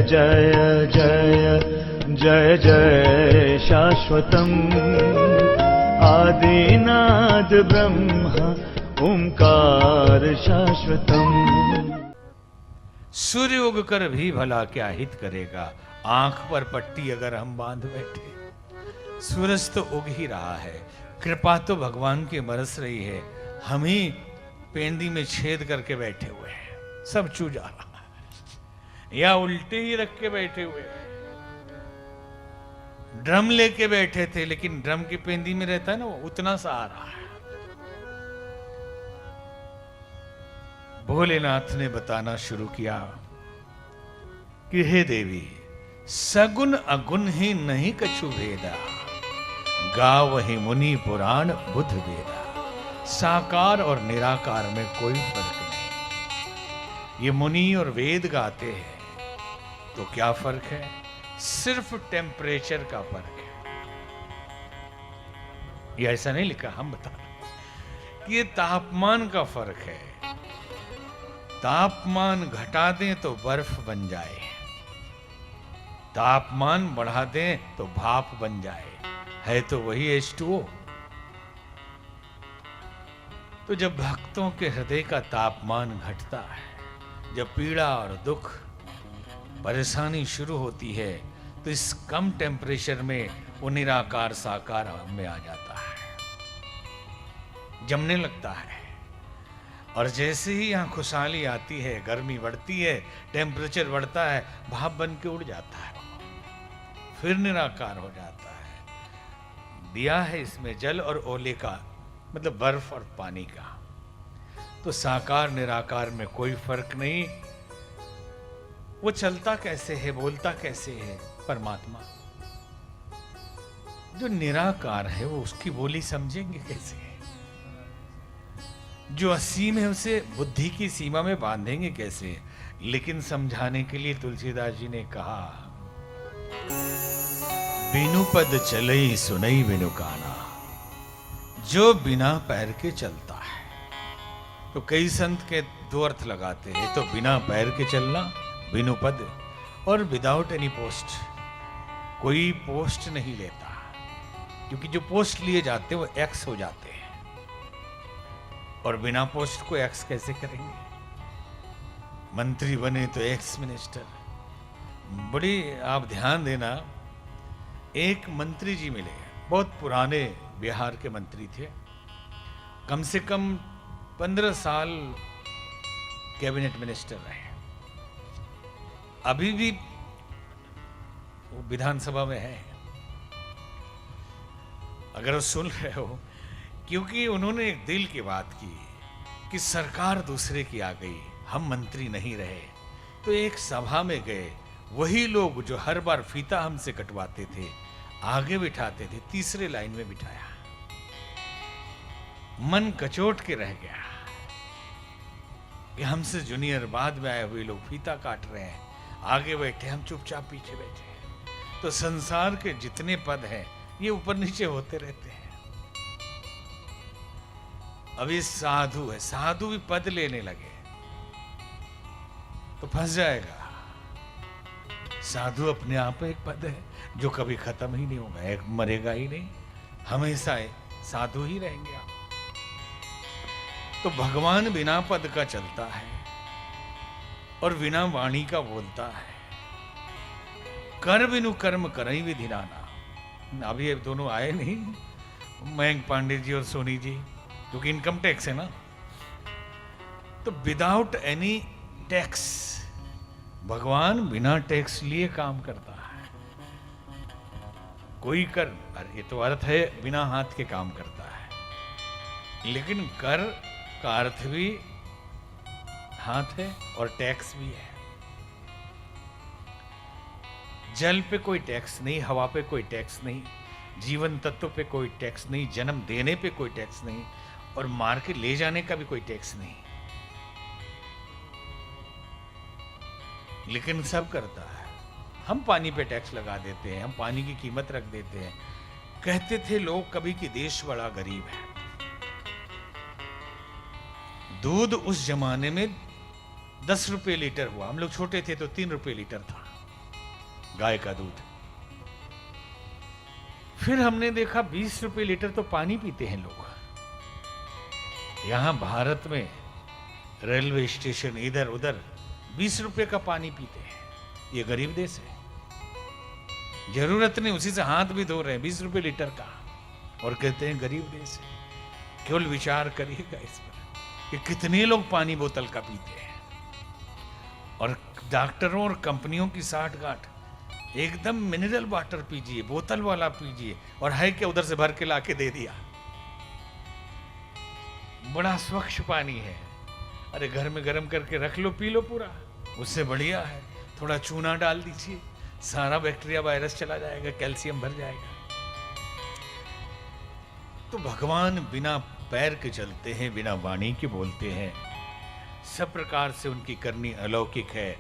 जय जय जय जय शाश्वतम् आदिनाद ब्रह्म ओंकार शाश्वतम्। सूर्य उग कर भी भला क्या हित करेगा, आंख पर पट्टी अगर हम बांध बैठे। सूरज तो उग ही रहा है, कृपा तो भगवान की बरस रही है, हम ही पेंदी में छेद करके बैठे हुए हैं, सब चू जा रहा है या उल्टे ही रख के बैठे हुए हैं। ड्रम लेके बैठे थे लेकिन ड्रम की पेंदी में रहता है ना, वो उतना सा आ रहा है। भोलेनाथ ने बताना शुरू किया कि हे देवी, सगुन अगुन ही नहीं कछु भेदा, गावहि मुनि पुराण बुध वेदा। साकार और निराकार में कोई फर्क नहीं। ये मुनि और वेद गाते हैं तो क्या फर्क है? सिर्फ टेम्परेचर का फर्क है। ये ऐसा नहीं लिखा, हम बता रहे कि ये तापमान का फर्क है। तापमान घटा दें तो बर्फ बन जाए, तापमान बढ़ा दें तो भाप बन जाए, है तो वही H2O। तो जब भक्तों के हृदय का तापमान घटता है, जब पीड़ा और दुख परेशानी शुरू होती है, तो इस कम टेम्परेचर में वो निराकार साकार में आ जाता है, जमने लगता है। और जैसे ही यहाँ खुशहाली आती है, गर्मी बढ़ती है, टेम्परेचर बढ़ता है, भाप बन के उड़ जाता है, फिर निराकार हो जाता है। दिया है इसमें जल और ओले का, मतलब बर्फ और पानी का। तो साकार निराकार में कोई फर्क नहीं। वो चलता कैसे है, बोलता कैसे है? परमात्मा। जो निराकार है वो उसकी बोली समझेंगे कैसे? जो असीम है उसे बुद्धि की सीमा में बांधेंगे कैसे? लेकिन समझाने के लिए तुलसीदास जी ने कहा, बिनु पद चलई सुनई बिनु काना, जो बिना पैर के चलता है। तो कई संत के दो अर्थ लगाते हैं, तो बिना पैर के चलना, बिनु पद, और विदाउट एनी पोस्ट। कोई पोस्ट नहीं लेता, क्योंकि जो पोस्ट लिए जाते हैं वो एक्स हो जाते हैं, और बिना पोस्ट को एक्स कैसे करेंगे? मंत्री बने तो एक्स मिनिस्टर। बड़ी आप ध्यान देना, एक मंत्री जी मिले, बहुत पुराने बिहार के मंत्री थे, कम से कम 15 साल कैबिनेट मिनिस्टर रहे। अभी भी वो विधानसभा में है, अगर वो सुन रहे हो, क्योंकि उन्होंने एक दिल की बात की कि सरकार दूसरे की आ गई, हम मंत्री नहीं रहे। तो एक सभा में गए, वही लोग जो हर बार फीता हमसे कटवाते थे आगे बिठाते थे, तीसरे लाइन में बिठाया। मन कचोट के रह गया कि हमसे जूनियर बाद में आए हुए लोग फीता काट रहे हैं, आगे बैठे, हम चुपचाप पीछे बैठे। तो संसार के जितने पद हैं ये ऊपर नीचे होते रहते हैं। अभी साधु है, साधु भी पद लेने लगे तो फंस जाएगा। साधु अपने आप में एक पद है जो कभी खत्म ही नहीं होगा, एक मरेगा ही नहीं, हमेशा साधु ही रहेंगे आप। तो भगवान बिना पद का चलता है और बिना वाणी का बोलता है। कर बिनु कर्म करई विधि नाना। अभी ये दोनों आए नहीं, मयंक पांडे जी और सोनी जी, क्योंकि इनकम टैक्स है ना। तो विदाउट एनी टैक्स भगवान बिना टैक्स लिए काम करता है। कोई कर, ये तो अर्थ है बिना हाथ के काम करता है, लेकिन कर का अर्थ भी हाथ है और टैक्स भी है। जल पे कोई टैक्स नहीं, हवा पे कोई टैक्स नहीं, जीवन तत्व पे कोई टैक्स नहीं, जन्म देने पे कोई टैक्स नहीं, और मार के ले जाने का भी कोई टैक्स नहीं। लेकिन सब करता है। हम पानी पे टैक्स लगा देते हैं, हम पानी की कीमत रख देते हैं। कहते थे लोग कभी कि देश बड़ा गरीब है। दूध उस जमाने में 10 रुपए लीटर हुआ, हम लोग छोटे थे तो 3 रुपए लीटर था। गाय का दूध। फिर हमने देखा 20 रुपए लीटर तो पानी पीते हैं लोग। यहां भारत में रेलवे स्टेशन इधर उधर 20 रुपए का पानी पीते हैं। ये गरीब देश है, जरूरत नहीं उसी से हाथ भी धो रहे हैं 20 रुपए लीटर का, और कहते हैं गरीब देश है। केवल विचार करिएगा इस पर कि कितने लोग पानी बोतल का पीते हैं। और डॉक्टरों और कंपनियों की साठगांठ, एकदम मिनरल वाटर पीजिए, बोतल वाला पीजिए, और है क्या उधर से भर के लाके दे दिया। बड़ा स्वच्छ पानी है, अरे घर में गर्म करके रख लो, पी लो पूरा, उससे बढ़िया है। थोड़ा चूना डाल दीजिए, सारा बैक्टीरिया वायरस चला जाएगा, कैल्शियम भर जाएगा। तो भगवान बिना पैर के चलते हैं, बिना वाणी के बोलते हैं। सब प्रकार से उनकी करनी अलौकिक है।